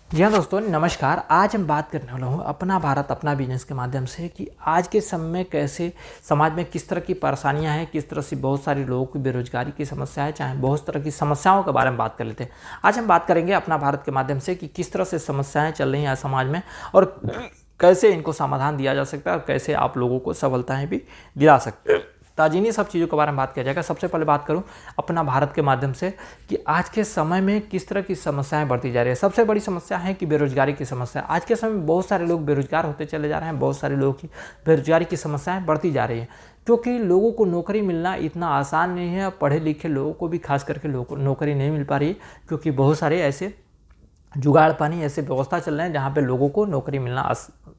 जी हाँ दोस्तों, नमस्कार। आज हम बात करने वाला हूँ अपना भारत अपना बिजनेस के माध्यम से कि आज के समय में कैसे समाज में किस तरह की परेशानियाँ हैं, किस तरह से बहुत सारे लोगों की बेरोजगारी की समस्या है, चाहे बहुत तरह की समस्याओं के बारे में बात कर लेते हैं। आज हम बात करेंगे अपना भारत के माध्यम से कि किस तरह से समस्याएं चल रही हैं समाज में और कैसे इनको समाधान दिया जा सकता है और कैसे आप लोगों को सफलताएँ भी दिला सकते हैं। तो आज इन्हीं सब चीज़ों के बारे में बात किया जाएगा। सबसे पहले बात करूं अपना भारत के माध्यम से कि आज के समय में किस तरह की समस्याएं बढ़ती जा रही है। सबसे बड़ी समस्या है कि बेरोजगारी की समस्या। आज के समय में बहुत सारे लोग बेरोजगार होते चले जा रहे हैं, बहुत सारे लोगों की बेरोजगारी की समस्याएं बढ़ती जा रही हैं क्योंकि लोगों को नौकरी मिलना इतना आसान नहीं है। पढ़े लिखे लोगों को भी खास करके लोगों को नौकरी नहीं मिल पा रही है क्योंकि बहुत सारे ऐसे जुगाड़ पानी ऐसे व्यवस्था चल रहे हैं जहाँ पे लोगों को नौकरी मिलना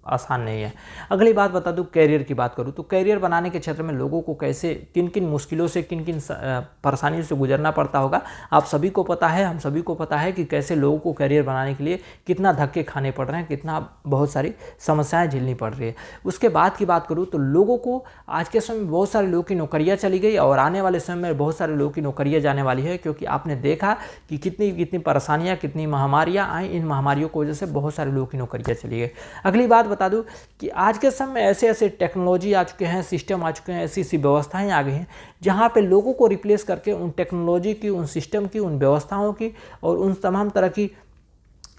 आसान नहीं है। अगली बात बता दूं, कैरियर की बात करूं तो कैरियर बनाने के क्षेत्र में लोगों को कैसे किन किन मुश्किलों से किन किन परेशानियों से गुजरना पड़ता होगा, आप सभी को पता है, हम सभी को पता है कि कैसे लोगों को कैरियर बनाने के लिए कितना धक्के खाने पड़ रहे हैं, कितना बहुत सारी समस्याएं झेलनी पड़ रही है। उसके बाद की बात करूँ तो लोगों को आज के समय में बहुत सारे लोगों की नौकरियाँ चली गई और आने वाले समय में बहुत सारे लोगों की नौकरियाँ जाने वाली है क्योंकि आपने देखा कि कितनी कितनी परेशानियाँ, कितनी महामारियाँ आई। इन महामारियों की वजह से बहुत सारे लोगों की नौकरियाँ चली गई। अगली बात बता दूं कि आज के समय में ऐसे ऐसे टेक्नोलॉजी आ चुके हैं, सिस्टम आ चुके हैं, ऐसी ऐसी व्यवस्थाएं आ गई हैं जहां पे लोगों को रिप्लेस करके उन टेक्नोलॉजी की, उन सिस्टम की, उन व्यवस्थाओं की और उन तमाम तरह की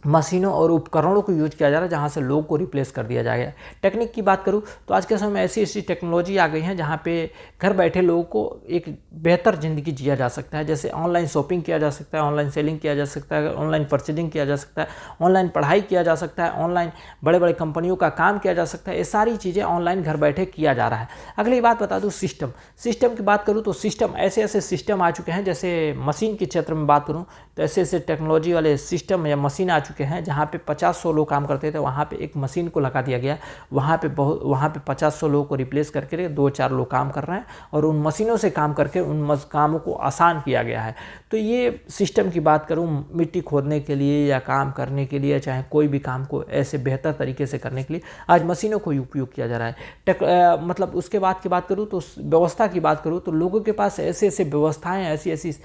मशीनों और उपकरणों को यूज किया जा रहा है जहाँ से लोगों को रिप्लेस कर दिया जाएगा। टेक्निक की बात करूँ तो आज के समय में ऐसी ऐसी टेक्नोलॉजी आ गई है जहाँ पे घर बैठे लोगों को एक बेहतर ज़िंदगी जिया जा सकता है। जैसे ऑनलाइन शॉपिंग किया जा सकता है, ऑनलाइन सेलिंग किया जा सकता है, ऑनलाइन परचेजिंग किया जा सकता है, ऑनलाइन पढ़ाई किया जा सकता है, ऑनलाइन बड़े बड़े कंपनियों का काम किया जा सकता है। ये सारी चीज़ें ऑनलाइन घर बैठे किया जा रहा है। अगली बात बता दूँ सिस्टम की बात करूँ तो सिस्टम ऐसे ऐसे सिस्टम आ चुके हैं। जैसे मशीन के क्षेत्र में बात करूँ तो ऐसे ऐसे टेक्नोलॉजी वाले सिस्टम या मशीन आ चुके हैं जहाँ पे 50-100 लोग काम करते थे, वहाँ पे एक मशीन को लगा दिया गया। वहाँ पे 50-100 लोगों को रिप्लेस करके 2-4 लोग काम कर रहे हैं और उन मशीनों से काम करके उन कामों को आसान किया गया है। तो ये सिस्टम की बात करूँ मिट्टी खोदने के लिए या काम करने के लिए, चाहे कोई भी काम को ऐसे बेहतर तरीके से करने के लिए आज मशीनों को उपयोग किया जा रहा है। मतलब उसके बाद की बात करूँ तो व्यवस्था की बात करूँ तो लोगों के पास ऐसे ऐसे व्यवस्थाएँ, ऐसी ऐसी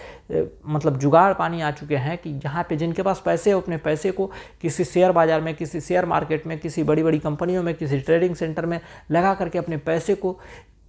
मतलब जुगाड़ पानी आ चुके हैं कि जहाँ पे जिनके पास पैसे हो अपने पैसे को किसी शेयर बाजार में, किसी शेयर मार्केट में, किसी बड़ी बड़ी कंपनियों में, किसी ट्रेडिंग सेंटर में लगा करके अपने पैसे को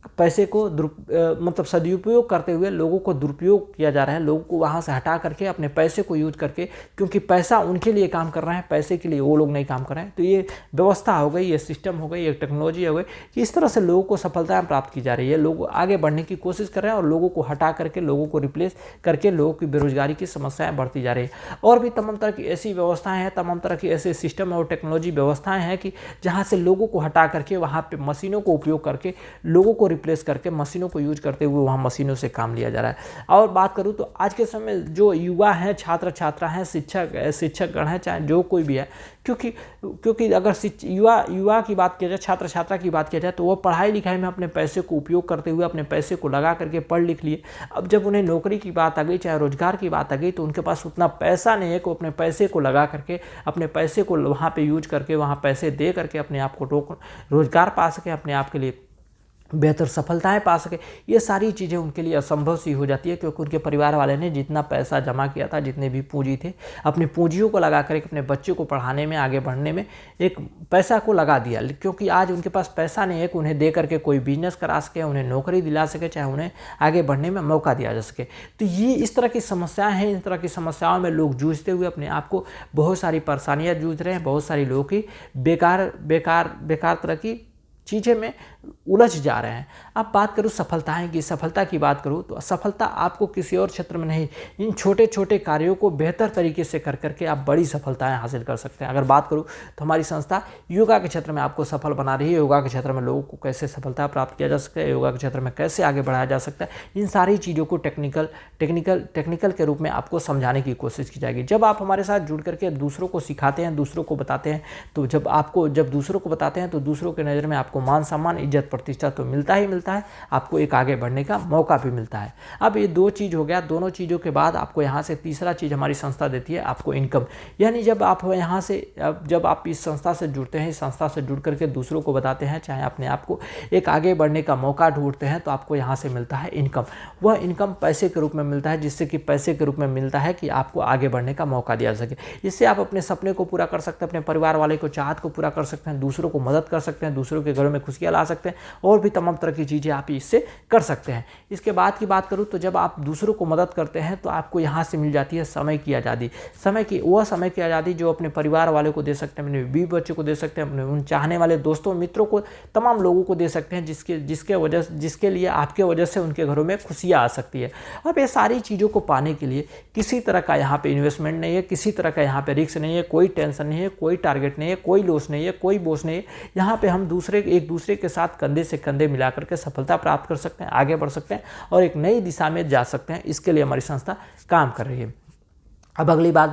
मतलब सदुपयोग करते हुए लोगों को दुरुपयोग किया जा रहा है। लोगों को वहाँ से हटा करके अपने पैसे को यूज करके, क्योंकि पैसा उनके लिए काम कर रहा है, पैसे के लिए वो लोग नहीं काम कर रहे हैं। तो ये व्यवस्था हो गई, ये सिस्टम हो गई, ये टेक्नोलॉजी हो गई कि इस तरह से लोगों को सफलता प्राप्त की जा रही है। लोग आगे बढ़ने की कोशिश कर रहे हैं और लोगों को हटा करके, लोगों को रिप्लेस करके लोगों की बेरोजगारी की समस्याएं बढ़ती जा रही है। और भी तमाम तरह की ऐसी व्यवस्थाएं हैं, तमाम तरह की ऐसे सिस्टम और टेक्नोलॉजी व्यवस्थाएं हैं कि जहाँ से लोगों को हटा करके वहाँ पे मशीनों को उपयोग करके लोगों को रिप्लेस करके मशीनों को यूज करते हुए वहाँ मशीनों से काम लिया जा रहा है। और बात करूँ तो आज के समय जो युवा हैं, छात्र छात्रा हैं, शिक्षकगण हैं, चाहे जो कोई भी है, क्योंकि अगर युवा की बात किया जाए, छात्र छात्रा की बात किया जाए तो वो पढ़ाई लिखाई में अपने पैसे को उपयोग करते हुए अपने पैसे को लगा करके पढ़ लिख लिए। अब जब उन्हें नौकरी की बात आ गई, चाहे रोजगार की बात आ गई, तो उनके पास उतना पैसा नहीं है कि अपने पैसे को लगा करके, अपने पैसे को वहाँ पे यूज करके, वहाँ पैसे दे करके अपने आप को रोजगार पा सके, अपने आप के लिए बेहतर सफलताएं पा सके। ये सारी चीज़ें उनके लिए असंभव सी हो जाती है क्योंकि उनके परिवार वाले ने जितना पैसा जमा किया था, जितने भी पूंजी थे, अपनी पूंजियों को लगा कर अपने बच्चे को पढ़ाने में, आगे बढ़ने में एक पैसा को लगा दिया। क्योंकि आज उनके पास पैसा नहीं है कि उन्हें दे करके कोई बिजनेस करा सके, उन्हें नौकरी दिला सके, चाहे उन्हें आगे बढ़ने में मौका दिया जा सके। तो ये इस तरह की समस्याएँ हैं। इस तरह की समस्याओं में लोग जूझते हुए अपने आप को बहुत सारी परेशानियाँ जूझ रहे हैं। बहुत सारी लोगों की बेकार तरह की चीज़ें में उलझ जा रहे हैं। अब बात करूँ सफलता की बात करूँ तो सफलता आपको किसी और क्षेत्र में नहीं, इन छोटे छोटे कार्यों को बेहतर तरीके से कर करके आप बड़ी सफलताएं हासिल कर सकते हैं। अगर बात करूँ तो हमारी संस्था योगा के क्षेत्र में आपको सफल बना रही है। योगा के क्षेत्र में लोगों को कैसे सफलता प्राप्त किया जा सकता है, योगा के क्षेत्र में कैसे आगे बढ़ाया जा सकता है, इन सारी चीज़ों को टेक्निकल के रूप में आपको समझाने की कोशिश की जाएगी। जब आप हमारे साथ जुड़ करके दूसरों को सिखाते हैं, दूसरों को बताते हैं, तो जब दूसरों को बताते हैं तो दूसरों के नज़र में आपको आपको मान सम्मान, इज्जत, प्रतिष्ठा तो मिलता ही मिलता है, आपको एक आगे बढ़ने का मौका भी मिलता है। अब ये 2 चीज़ हो गया। दोनों चीज़ों के बाद आपको यहाँ से तीसरा चीज़ हमारी संस्था देती है आपको इनकम। यानी जब आप यहाँ से जब आप इस संस्था से जुड़ते हैं, इस संस्था से जुड़ करके दूसरों को बताते हैं, चाहे अपने आप को एक आगे बढ़ने का मौका ढूंढते हैं, तो आपको यहाँ से मिलता है इनकम। वह इनकम पैसे के रूप में मिलता है, जिससे कि पैसे के रूप में मिलता है कि आपको आगे बढ़ने का मौका दिया जा सके। इससे आप अपने सपने को पूरा कर सकते हैं, अपने परिवार वाले को चाहत को पूरा कर सकते हैं, दूसरों को मदद कर सकते हैं, दूसरों के घरों में खुशियाँ ला सकते हैं, और भी तमाम तरह की चीज़ें आप इससे कर सकते हैं। इसके बाद की बात करूँ तो जब आप दूसरों को मदद करते हैं तो आपको यहाँ से मिल जाती है समय की आज़ादी। समय की आज़ादी जो अपने परिवार वाले को दे सकते हैं, अपने बीवी बच्चे को दे सकते हैं, अपने उन चाहने वाले दोस्तों मित्रों को, तमाम लोगों को दे सकते हैं, जिसके लिए आपके वजह से उनके घरों में खुशियाँ आ सकती है। अब ये सारी चीज़ों को पाने के लिए किसी तरह का यहाँ पे इन्वेस्टमेंट नहीं है, किसी तरह का यहाँ पे रिस्क नहीं है, कोई टेंशन नहीं है, कोई टारगेट नहीं है, कोई लॉस नहीं है, कोई बोझ नहीं है। यहाँ पे हम एक दूसरे के साथ कंधे से कंधे मिला करके सफलता प्राप्त कर सकते हैं, आगे बढ़ सकते हैं और एक नई दिशा में जा सकते हैं। इसके लिए हमारी संस्था काम कर रही है। अब अगली बात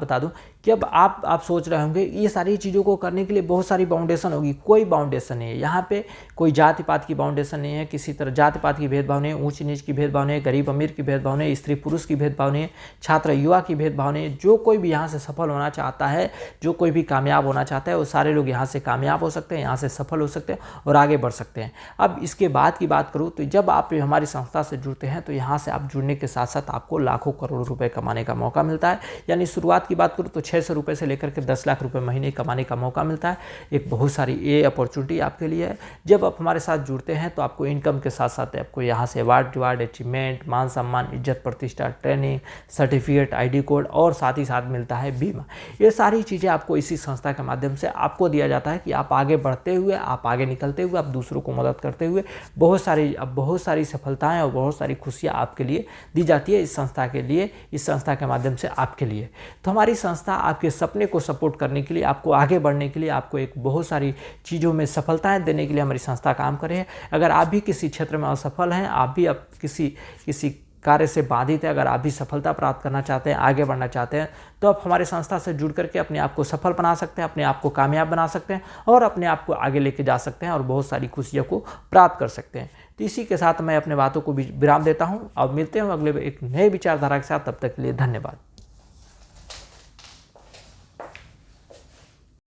बता दूं कि अब आप सोच रहे होंगे ये सारी चीज़ों को करने के लिए बहुत सारी बाउंडेशन होगी। कोई बाउंडेशन नहीं है यहाँ पे, कोई जाति पात की बाउंडेशन नहीं है, किसी तरह जाति पात की भेदभाव नहीं है, ऊंच नीच की भेदभाव नहीं है, गरीब अमीर की भेदभाव नहीं है, स्त्री पुरुष की भेदभाव नहीं है, छात्र युवा की भेदभाव नहीं है। जो कोई भी यहाँ से सफल होना चाहता है, जो कोई भी कामयाब होना चाहता है, वो सारे लोग यहाँ से कामयाब हो सकते हैं, यहाँ से सफल हो सकते हैं और आगे बढ़ सकते हैं। अब इसके बाद की बात करूँ तो जब आप हमारी संस्था से जुड़ते हैं तो यहाँ से आप जुड़ने के साथ साथ आपको लाखों करोड़ों रुपये कमाने का मौका मिलता है। यानी शुरुआत की बात करूँ तो 600 रुपये से लेकर के 10 लाख रुपए महीने कमाने का मौका मिलता है। एक बहुत सारी ये अपॉर्चुनिटी आपके लिए है। जब आप हमारे साथ जुड़ते हैं तो आपको इनकम के साथ साथ आपको यहाँ से अवार्ड, अचीवमेंट, मान सम्मान, इज्जत, प्रतिष्ठा, ट्रेनिंग, सर्टिफिकेट, ID कोड और साथ ही साथ मिलता है बीमा। ये सारी चीज़ें आपको इसी संस्था के माध्यम से आपको दिया जाता है कि आप आगे बढ़ते हुए, आप आगे निकलते हुए, आप दूसरों को मदद करते हुए बहुत सारी सफलताएँ और बहुत सारी खुशियाँ आपके लिए दी जाती है इस संस्था के लिए, इस संस्था के माध्यम से आपके लिए। तो हमारी संस्था आपके सपने को सपोर्ट करने के लिए, आपको आगे बढ़ने के लिए, आपको एक बहुत सारी चीज़ों में सफलताएं देने के लिए हमारी संस्था काम कर रही है। अगर आप भी किसी क्षेत्र में असफल हैं, आप भी अब किसी कार्य से बाधित है, अगर आप भी सफलता प्राप्त करना चाहते हैं, आगे बढ़ना चाहते हैं, तो आप हमारे संस्था से जुड़ करके अपने आप को सफल बना सकते हैं, अपने आप को कामयाब बना सकते हैं और अपने आप को आगे लेके जा सकते हैं और बहुत सारी खुशियों को प्राप्त कर सकते हैं। तो इसी के साथ मैं अपने बातों को विराम देता हूँ और मिलते हैं अगले एक नए विचारधारा के साथ। तब तक के लिए धन्यवाद।